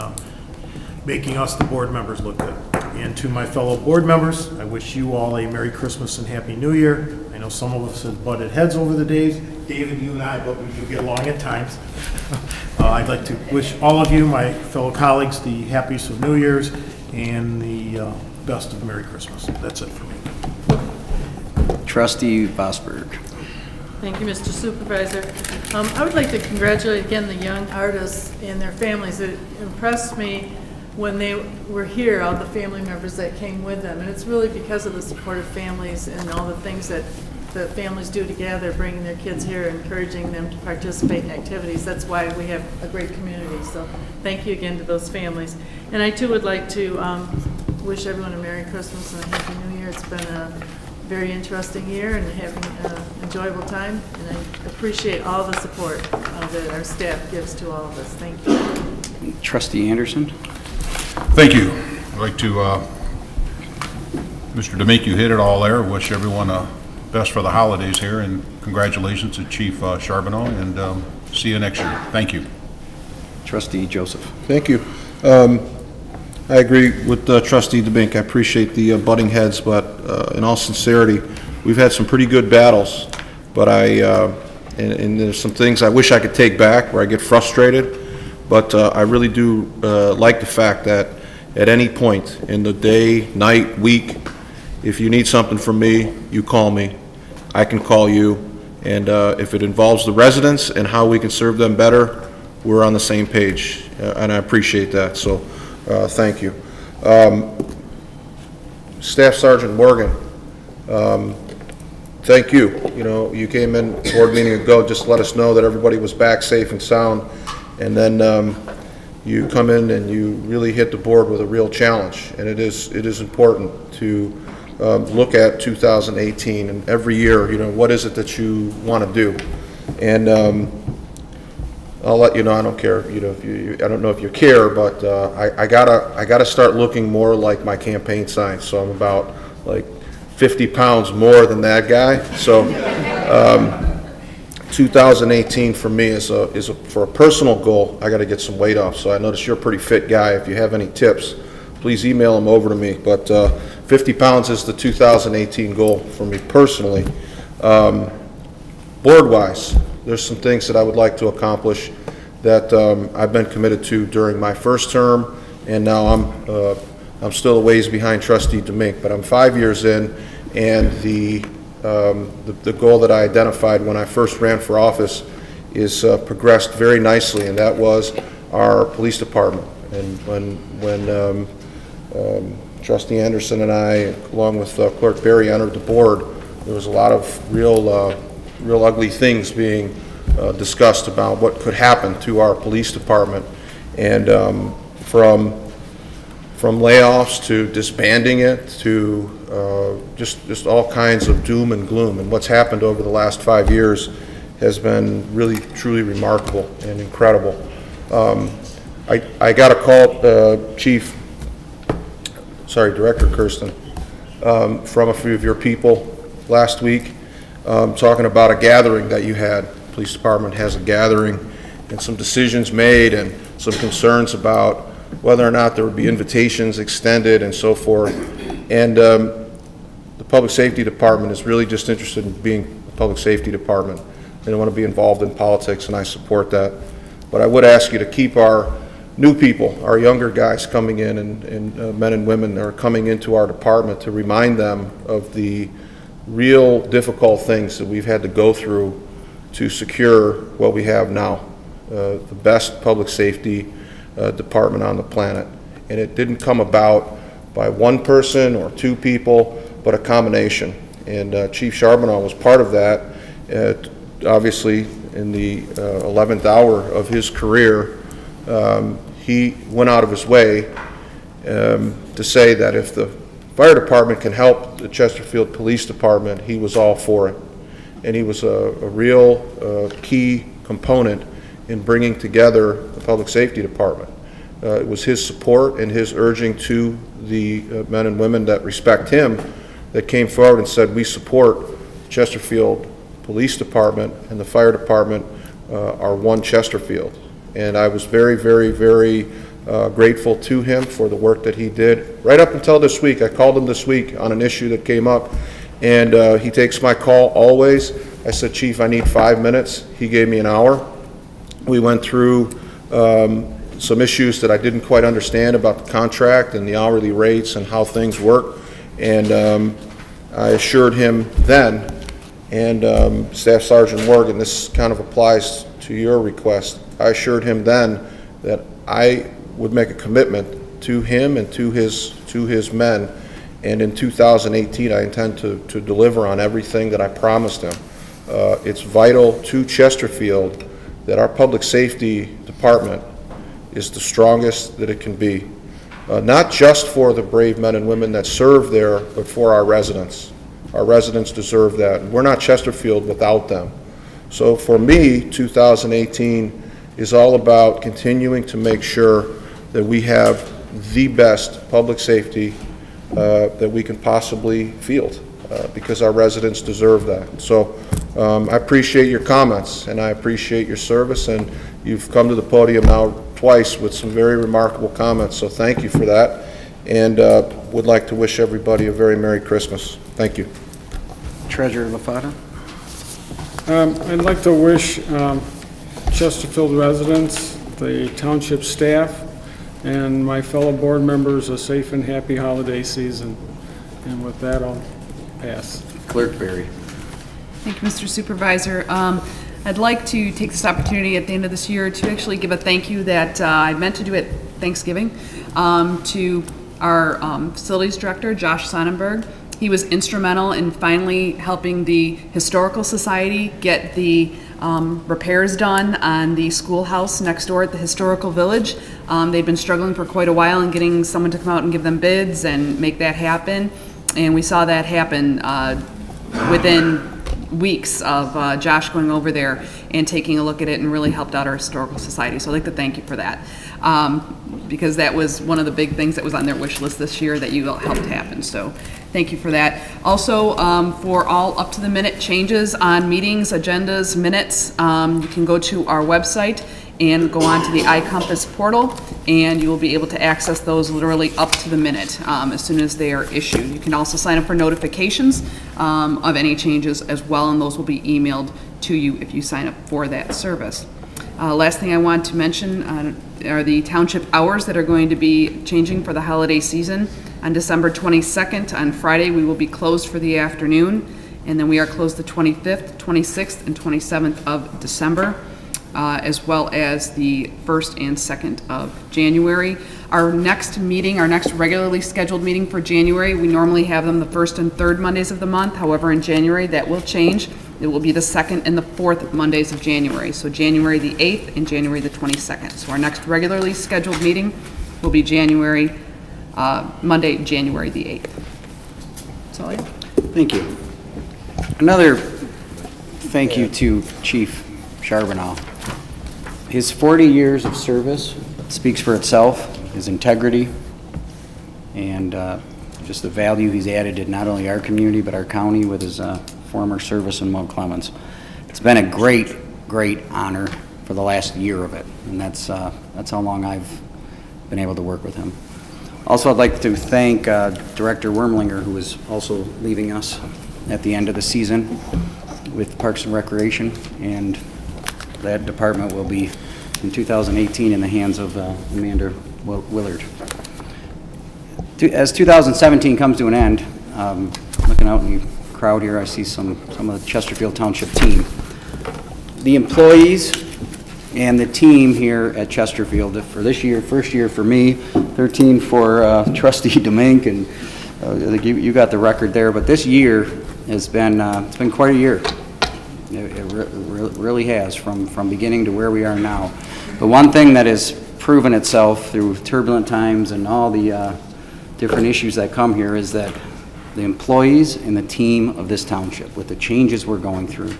making us, the board members, look good. And to my fellow board members, I wish you all a Merry Christmas and Happy New Year. I know some of us have butted heads over the days, David, you and I, but we do get along at times. I'd like to wish all of you, my fellow colleagues, the happiest of New Year's and the best of Merry Christmas. That's it for me. Trustee Vosberg. Thank you, Mr. Supervisor. I would like to congratulate again the young artists and their families. It impressed me when they were here, all the family members that came with them. And it's really because of the support of families and all the things that the families do together, bringing their kids here, encouraging them to participate in activities. That's why we have a great community. So thank you again to those families. And I too would like to wish everyone a Merry Christmas and a Happy New Year. It's been a very interesting year and having an enjoyable time. And I appreciate all the support that our staff gives to all of us. Thank you. Trustee Anderson. Thank you. I'd like to, Mr. DeMake, you hit it all there. Wish everyone best for the holidays here, and congratulations to Chief Charbonneau, and see you next year. Thank you. Trustee Joseph. Thank you. I agree with Trustee DeBink. I appreciate the butting heads, but in all sincerity, we've had some pretty good battles, but and there's some things I wish I could take back where I get frustrated, but I really do like the fact that at any point in the day, night, week, if you need something from me, you call me. I can call you, and if it involves the residents and how we can serve them better, we're on the same page, and I appreciate that, so thank you. Staff Sergeant Morgan, thank you. You know, you came in board meeting ago, just let us know that everybody was back safe and sound, and then you come in and you really hit the board with a real challenge, and it is important to look at 2018 and every year, you know, what is it that you want to do? And I'll let you know, I don't care, you know, I don't know if you care, but I gotta start looking more like my campaign sign. So I'm about like 50 pounds more than that guy. So 2018 for me is for a personal goal. I got to get some weight off. So I notice you're a pretty fit guy. If you have any tips, please email them over to me. But 50 pounds is the 2018 goal for me personally. Board-wise, there's some things that I would like to accomplish that I've been committed to during my first term, and now I'm still a ways behind Trustee DeMink, but I'm 5 years in, and the goal that I identified when I first ran for office is progressed very nicely, and that was our police department. And when Trustee Anderson and I, along with Clerk Berry, entered the board, there was a lot of real ugly things being discussed about what could happen to our police department, and from layoffs to disbanding it to just all kinds of doom and gloom. And what's happened over the last 5 years has been really truly remarkable and incredible. I got a call, Director Kirsten, from a few of your people last week, talking about a gathering that you had. The police department has a gathering and some decisions made and some concerns about whether or not there would be invitations extended and so forth. And the public safety department is really just interested in being a public safety department. They don't want to be involved in politics, and I support that. But I would ask you to keep our new people, our younger guys coming in, and men and women that are coming into our department, to remind them of the real difficult things that we've had to go through to secure what we have now, the best public safety department on the planet. And it didn't come about by one person or two people, but a combination. And Chief Charbonneau was part of that. Obviously, in the 11th hour of his career, he went out of his way to say that if the fire department can help the Chesterfield Police Department, he was all for it. And he was a real key component in bringing together the Public Safety Department. It was his support and his urging to the men and women that respect him that came forward and said, we support Chesterfield Police Department and the Fire Department are one Chesterfield. And I was very, very, very grateful to him for the work that he did. Right up until this week, I called him this week on an issue that came up, and he takes my call always. I said, Chief, I need 5 minutes. He gave me an hour. We went through some issues that I didn't quite understand about the contract and the hourly rates and how things work. And I assured him then, and Staff Sergeant Morgan, this kind of applies to your request, I assured him then that I would make a commitment to him and to his men, and in 2018 I intend to deliver on everything that I promised him. It's vital to Chesterfield that our public safety department is the strongest that it can be, not just for the brave men and women that serve there, but for our residents. Our residents deserve that. We're not Chesterfield without them. So for me, 2018 is all about continuing to make sure that we have the best public safety that we can possibly field, because our residents deserve that. So I appreciate your comments, and I appreciate your service, and you've come to the podium now twice with some very remarkable comments, so thank you for that, and would like to wish everybody a very Merry Christmas. Thank you. Treasurer LaFata. I'd like to wish Chesterfield residents, the township staff, and my fellow board members a safe and happy holiday season. And with that, I'll pass. Clerk Berry. Thank you, Mr. Supervisor. I'd like to take this opportunity at the end of this year to actually give a thank you that I meant to do at Thanksgiving to our facilities director, Josh Sonnenberg. He was instrumental in finally helping the Historical Society get the repairs done on the schoolhouse next door at the Historical Village. They'd been struggling for quite a while in getting someone to come out and give them bids and make that happen. And we saw that happen within weeks of Josh going over there and taking a look at it, and really helped out our Historical Society. So I'd like to thank you for that, because that was one of the big things that was on their wish list this year that you helped happen. So thank you for that. Also, for all up-to-the-minute changes on meetings, agendas, minutes, you can go to our website and go on to the iCompass portal, and you will be able to access those literally up to the minute as soon as they are issued. You can also sign up for notifications of any changes as well, and those will be emailed to you if you sign up for that service. Last thing I want to mention are the township hours that are going to be changing for the holiday season. On December 22nd, on Friday, we will be closed for the afternoon, and then we are closed the 25th, 26th, and 27th of December. As well as the 1st and 2nd of January. Our next meeting, our next regularly scheduled meeting for January, we normally have them the 1st and 3rd Mondays of the month. However, in January, that will change. It will be the 2nd and the 4th Mondays of January. So January the 8th and January the 22nd. So our next regularly scheduled meeting will be Monday, January the 8th. That's all I have. Thank you. Another thank you to Chief Charbonneau. His 40 years of service speaks for itself, his integrity, and just the value he's added to not only our community, but our county with his former service in Mount Clemens. It's been a great, great honor for the last year of it, and that's how long I've been able to work with him. Also, I'd like to thank Director Wormlinger, who is also leaving us at the end of the season with Parks and Recreation, and that department will be in 2018 in the hands of Amanda Willard. As 2017 comes to an end, looking out in the crowd here, I see some of the Chesterfield Township team. The employees and the team here at Chesterfield for this year, first year for me, 13 for Trustee Demink, and you got the record there. But this year has been it's been quite a year. It really has, from beginning to where we are now. The one thing that has proven itself through turbulent times and all the different issues that come here is that the employees and the team of this township, with the changes we're going through,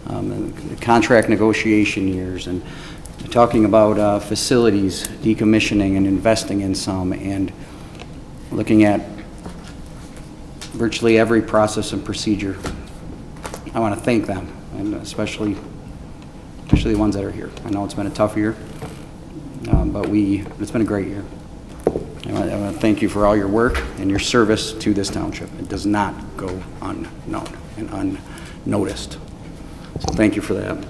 the contract negotiation years, and talking about facilities, decommissioning and investing in some, and looking at virtually every process and procedure. I want to thank them, and especially the ones that are here. I know it's been a tough year, but it's been a great year. I want to thank you for all your work and your service to this township. It does not go unknown and unnoticed. So thank you for that.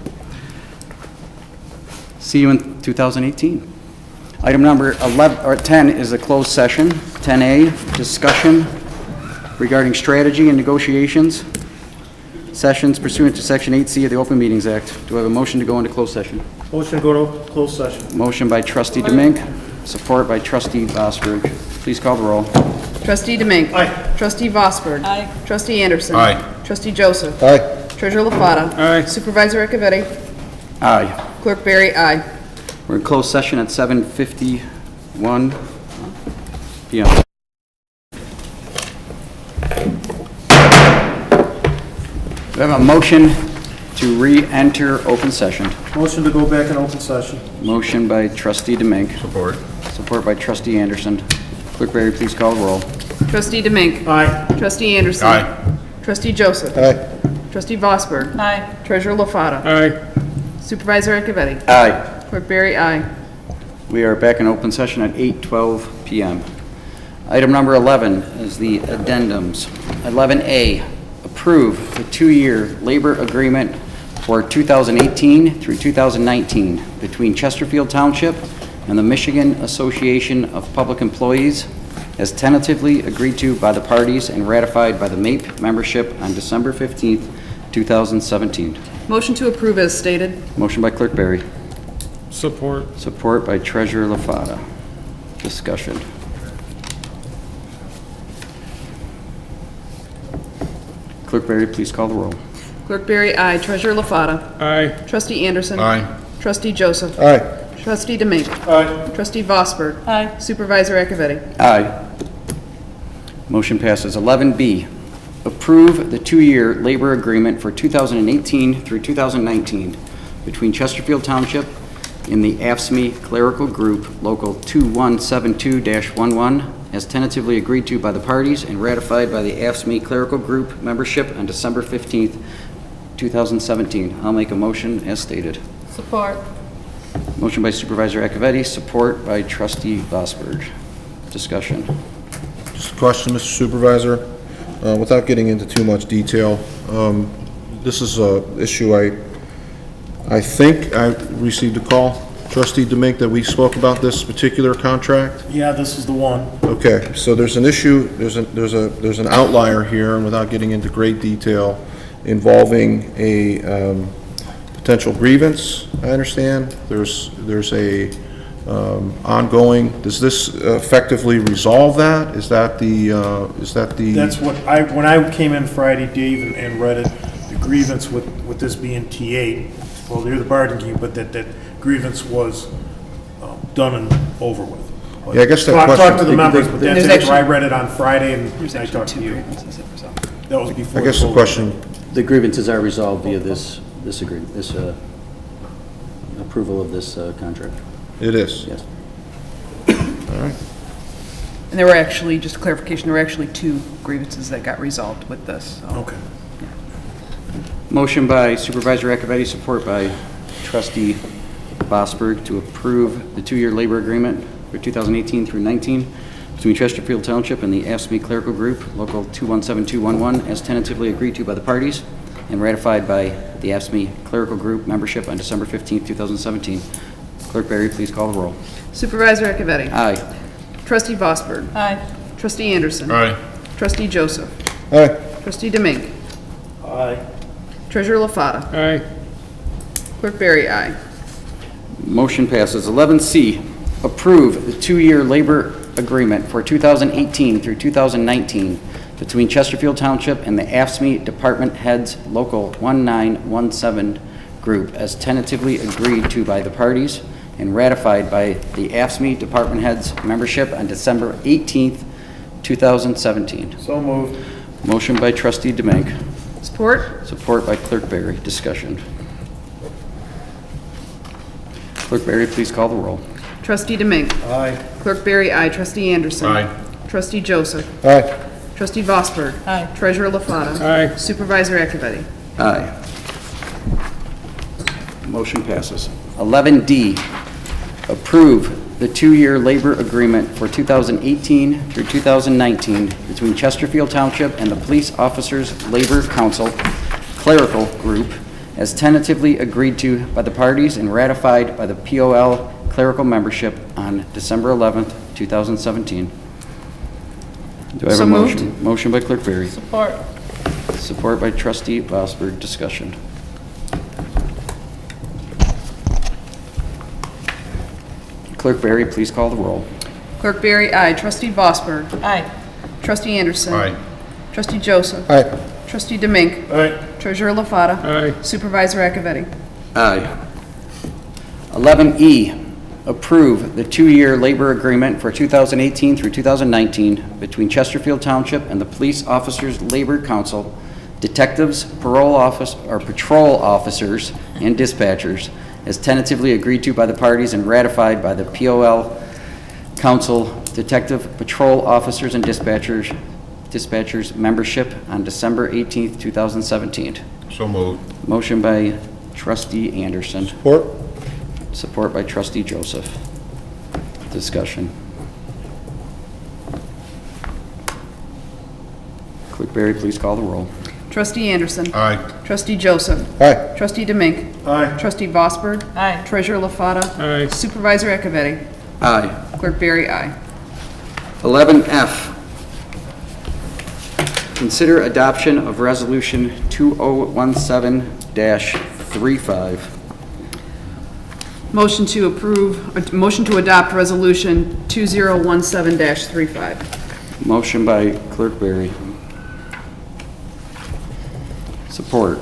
See you in 2018. Item number 10 is a closed session. 10A, discussion regarding strategy and negotiations. Sessions pursuant to Section 8C of the Open Meetings Act. Do I have a motion to go into closed session? Motion to go to closed session. Motion by Trustee Demink, support by Trustee Vosberg. Please call the roll. Trustee Demink. Aye. Trustee Vosberg. Aye. Trustee Anderson. Aye. Trustee Joseph. Aye. Treasurer LaFata. Aye. Supervisor Riccavetti. Aye. Clerk Barry, aye. We're in closed session at 7:51 p.m. We have a motion to re-enter open session. Motion to go back in open session. Motion by Trustee Demink. Support. Support by Trustee Anderson. Clerk Barry, please call the roll. Trustee Demink. Aye. Trustee Anderson. Aye. Trustee Joseph. Aye. Trustee Vosberg. Aye. Treasurer LaFata. Aye. Supervisor Riccavetti. Aye. Clerk Barry, aye. We are back in open session at 8:12 p.m. Item number 11 is the addendums. 11A, approve the two-year labor agreement for 2018 through 2019 between Chesterfield Township and the Michigan Association of Public Employees as tentatively agreed to by the parties and ratified by the MAPE membership on December 15th, 2017. Motion to approve as stated. Motion by Clerk Barry. Support. Support by Treasurer LaFata. Discussion. Clerk Barry, please call the roll. Clerk Barry, aye. Treasurer LaFata. Aye. Trustee Anderson. Aye. Trustee Joseph. Aye. Trustee Demink. Aye. Trustee Vosberg. Aye. Supervisor Riccavetti. Aye. Motion passes. 11B, approve the two-year labor agreement for 2018 through 2019 between Chesterfield Township and the AFSCME Clerical Group, Local 2172-11, as tentatively agreed to by the parties and ratified by the AFSCME Clerical Group membership on December 15th, 2017. I'll make a motion as stated. Support. Motion by Supervisor Riccavetti, support by Trustee Vosberg. Discussion. Just a question, Mr. Supervisor. Without getting into too much detail, this is an issue I think I received a call, Trustee Demink, that we spoke about this particular contract. Yeah, this is the one. Okay, so there's an issue, there's an outlier here, and without getting into great detail, involving a potential grievance, I understand. There's a ongoing, does this effectively resolve that? Is that the? That's what when I came in Friday, Dave, and read it, the grievance with this being T8, well, they're the bargaining, but that grievance was done and over with. But Yeah, I guess that talk question- to the members, but that's There's after I actually- read it on Friday and There's I actually talked to two you. grievances that resolved. That was before. I guess the vote. question, The grievances are resolved via this agreement, this approval of this contract. it is. Yes. And there were actually, just a clarification, there were actually two grievances that got resolved with this. So. Okay. Motion by Supervisor Riccavetti, support by Trustee Vosberg to approve the two-year labor agreement for 2018 through 19 between Chesterfield Township and the AFSCME Clerical Group, Local 217211, as tentatively agreed to by the parties and ratified by the AFSCME Clerical Group membership on December 15, 2017. Clerk Barry, please call the roll. Supervisor Riccavetti. Aye. Trustee Vosberg. Aye. Trustee Anderson. Aye. Trustee Joseph. Aye. Trustee Demink. Aye. Treasurer LaFata. Aye. Clerk Barry, aye. Motion passes. 11C, approve the two-year labor agreement for 2018 through 2019 between Chesterfield Township and the AFSCME Department Heads Local 1917 Group as tentatively agreed to by the parties and ratified by the AFSCME Department Heads membership on December 18th, 2017. So moved. Motion by trustee Demink, Support? support by clerk Berry. Discussion. Clerk Berry, please call the roll. Trustee Demink. Aye. Clerk Berry, aye. Trustee Anderson. Aye. Trustee Joseph. Aye. Trustee Vosberg. Aye. Treasurer LaFata. Aye. Supervisor Akavetti. Aye. Motion passes. 11D, approve the 2-year labor agreement for 2018 through 2019 between Chesterfield Township and the Police Officers Labor Council Clerical Group as tentatively agreed to by the parties and ratified by the POL Clerical membership on December 11th, 2017. Do I have So a moved. motion? Motion by Clerk Berry. Support. Support by Trustee Vosberg. Discussion. Clerk Berry, please call the roll. Clerk Berry, aye. Trustee Vosberg. Aye. Trustee Anderson. Aye. Trustee Joseph. Aye. Trustee Demink. Aye. Treasurer LaFata. Aye. Supervisor Akavetti. Aye. 11E, approve the 2-year labor agreement for 2018 through 2019 between Chesterfield Township and the Police Officers Labor Council, detectives, patrol officers, and dispatchers, as tentatively agreed to by the parties and ratified by the POL Council, detective, patrol officers, and dispatchers membership on December 18th, 2017. So moved. Motion by Trustee Anderson. Support? Support by Trustee Joseph. Discussion. Clerk Berry, please call the roll. Trustee Anderson. Aye. Trustee Joseph. Aye. Trustee Demink. Aye. Trustee Vosberg. Aye. Treasurer LaFata. Aye. Supervisor Akavetti. Aye. Clerk Berry, aye. 11F, consider adoption of Resolution 2017-35. Motion to adopt Resolution 2017-35. Motion by Clerk Berry. Support.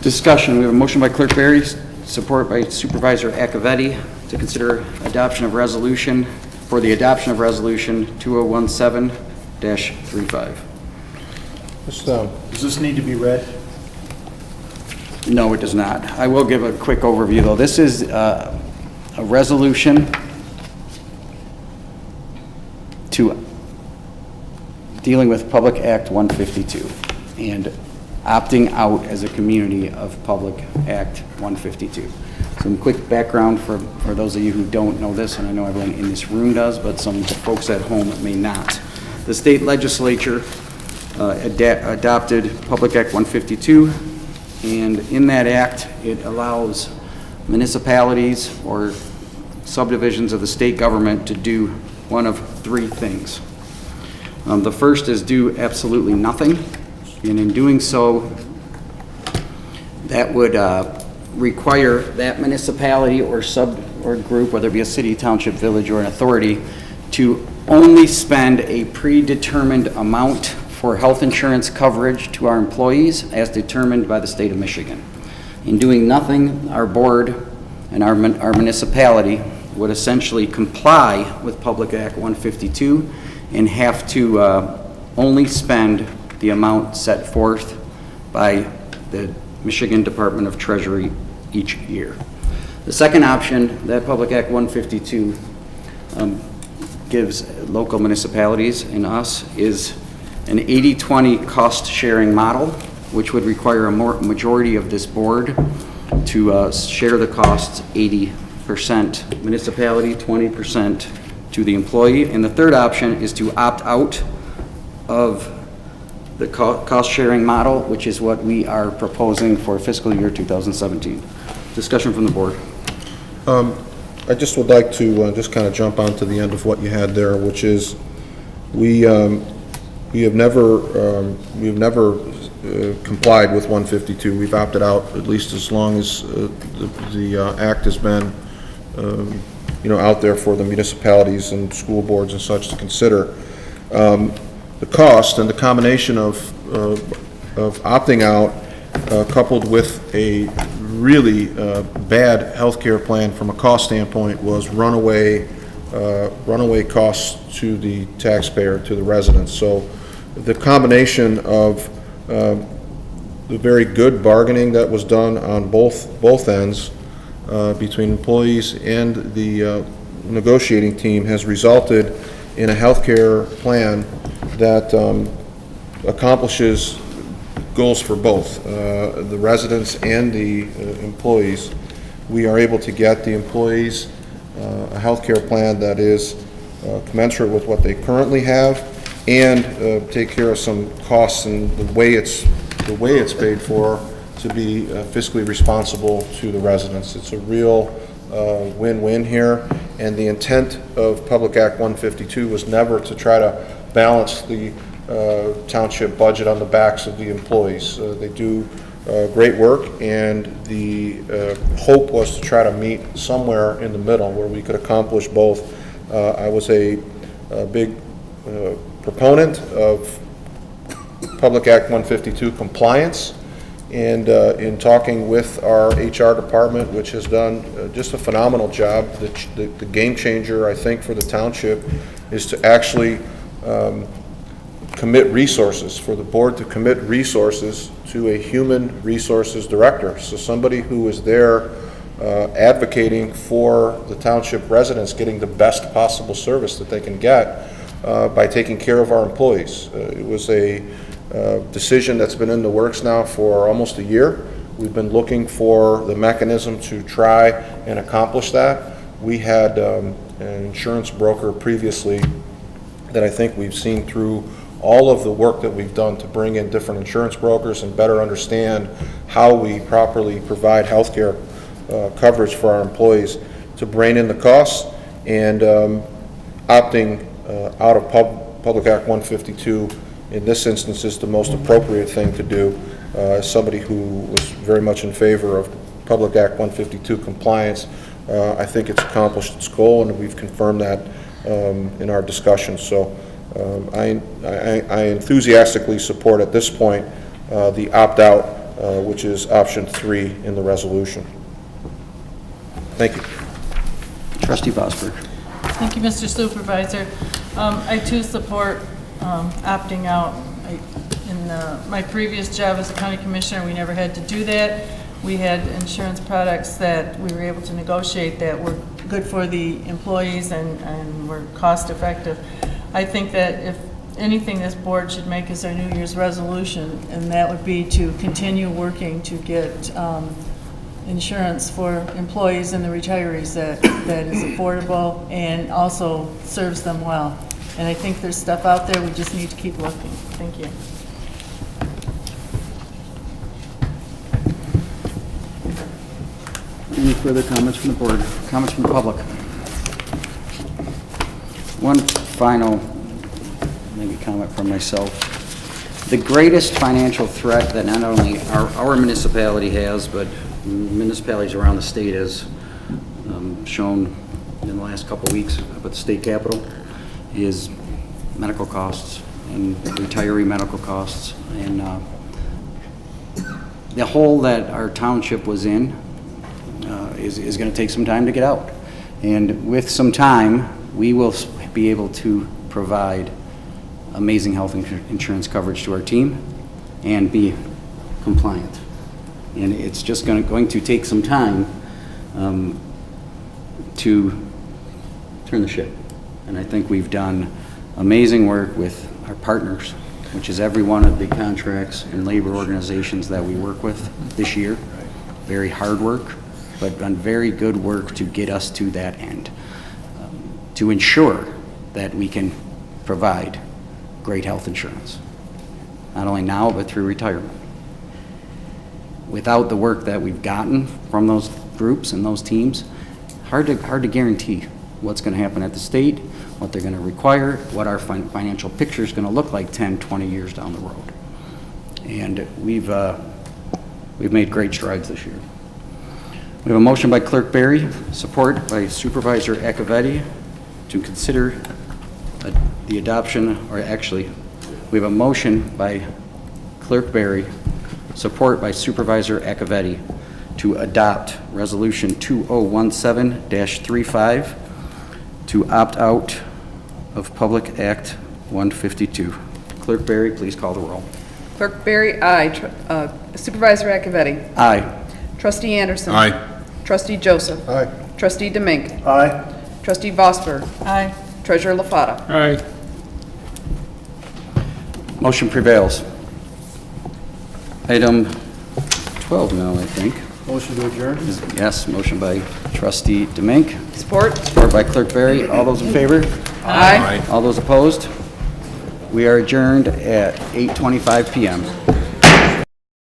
Discussion. We have a motion by Clerk Berry, support by Supervisor Akavetti to consider adoption of resolution, for the adoption of Resolution 2017-35. Does this need to be read? No, it does not. I will give a quick overview, though. This is a resolution to dealing with Public Act 152 and opting out as a community of Public Act 152. Some quick background for those of you who don't know this, and I know everyone in this room does, but some folks at home may not. The state legislature adopted Public Act 152, and in that act, it allows municipalities or subdivisions of the state government to do one of 3 things. The first is do absolutely nothing, and in doing so, that would require that municipality or group, whether it be a city, township, village, or an authority, to only spend a predetermined amount for health insurance coverage to our employees as determined by the state of Michigan. In doing nothing, our board and our municipality would essentially comply with Public Act 152 and have to only spend the amount set forth by the Michigan Department of Treasury each year. The second option that Public Act 152 gives local municipalities and us is an 80-20 cost-sharing model, which would require a majority of this board to share the costs 80% municipality, 20% to the employee. And the third option is to opt out of the cost-sharing model, which is what we are proposing for fiscal year 2017. Discussion from the board. I just would like to just kind of jump onto the end of what you had there, which is we have never complied with 152. We've opted out at least as long as the act has been out there for the municipalities and school boards and such to consider. The cost and the combination of opting out coupled with a really bad healthcare plan from a cost standpoint was runaway costs to the taxpayer, to the residents. So the combination of the very good bargaining that was done on both ends between employees and the negotiating team has resulted in a healthcare plan that accomplishes goals for both the residents and the employees. We are able to get the employees a healthcare plan that is commensurate with what they currently have and take care of some costs and the way it's paid for to be fiscally responsible to the residents. It's a real win-win here, and the intent of Public Act 152 was never to try to balance the township budget on the backs of the employees. They do great work, and the hope was to try to meet somewhere in the middle where we could accomplish both. I was a big proponent of Public Act 152 compliance, and in talking with our HR department, which has done just a phenomenal job, the game changer, I think, for the township is to actually commit resources, for the board to commit resources to a human resources director. So somebody who is there advocating for the township residents getting the best possible service that they can get by taking care of our employees. It was a decision that's been in the works now for almost a year. We've been looking for the mechanism to try and accomplish that. We had an insurance broker previously that I think we've seen through all of the work that we've done to bring in different insurance brokers and better understand how we properly provide health care coverage for our employees, to rein in the costs, and opting out of Public Act 152 in this instance is the most appropriate thing to do. As somebody who was very much in favor of Public Act 152 compliance, I think it's accomplished its goal, and we've confirmed that in our discussions. So I enthusiastically support at this point the opt-out, which is option 3 in the resolution. Thank you. Trustee Vosberg. Thank you, Mr. Supervisor. I too support opting out. In my previous job as a county commissioner, we never had to do that. We had insurance products that we were able to negotiate that were good for the employees and were cost effective. I think that if anything this board should make is our New Year's resolution, and that would be to continue working to get insurance for employees and the retirees that is affordable and also serves them well. And I think there's stuff out there, we just need to keep looking. Thank you. Any further comments from the board? Comments from the public? One final, maybe comment from myself. The greatest financial threat that not only our municipality has, but municipalities around the state has shown in the last couple of weeks up at the state capitol is medical costs and retiree medical costs. And the hole that our township was in is going to take some time to get out. And with some time, we will be able to provide amazing health insurance coverage to our team and be compliant. And it's just going to take some time to turn the ship. And I think we've done amazing work with our partners, which is every one of the contracts and labor organizations that we work with this year. Very hard work, but done very good work to get us to that end, to ensure that we can provide great health insurance, not only now, but through retirement. Without the work that we've gotten from those groups and those teams, hard to guarantee what's going to happen at the state, what they're going to require, what our financial picture is going to look like 10, 20 years down the road. And we've made great strides this year. We have a motion by Clerk Barry, support by Supervisor Akavetti, to consider the adoption, or actually, we have a motion by Clerk Barry, support by Supervisor Akavetti, to adopt Resolution 2017-35 to opt out of Public Act 152. Clerk Barry, please call the roll. Clerk Barry, aye. Supervisor Akavetti. Aye. Trustee Anderson. Aye. Trustee Joseph. Aye. Trustee Demink. Aye. Trustee Vosper. Aye. Treasurer LaFata. Aye. Motion prevails. Item 12 now, I think. Motion to adjourn? Yes, motion by Trustee Demink, Support. support by Clerk Barry. All those in favor? Aye. All those opposed? We are adjourned at 8:25 PM.